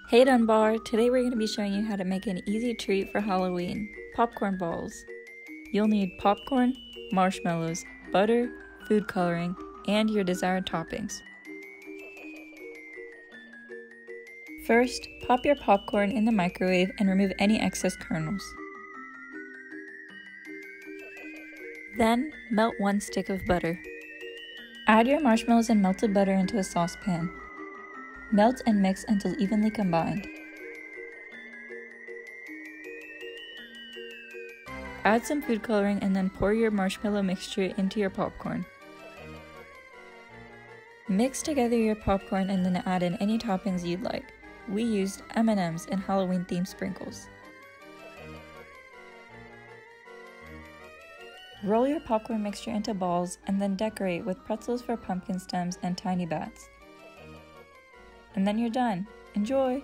Hey Dunbar! Today we're going to be showing you how to make an easy treat for Halloween, popcorn balls. You'll need popcorn, marshmallows, butter, food coloring, and your desired toppings. First, pop your popcorn in the microwave and remove any excess kernels. Then, melt 1 stick of butter. Add your marshmallows and melted butter into a saucepan. Melt and mix until evenly combined. Add some food coloring and then pour your marshmallow mixture into your popcorn. Mix together your popcorn and then add in any toppings you'd like. We used M&Ms and Halloween-themed sprinkles. Roll your popcorn mixture into balls and then decorate with pretzels for pumpkin stems and tiny bats. And then you're done. Enjoy!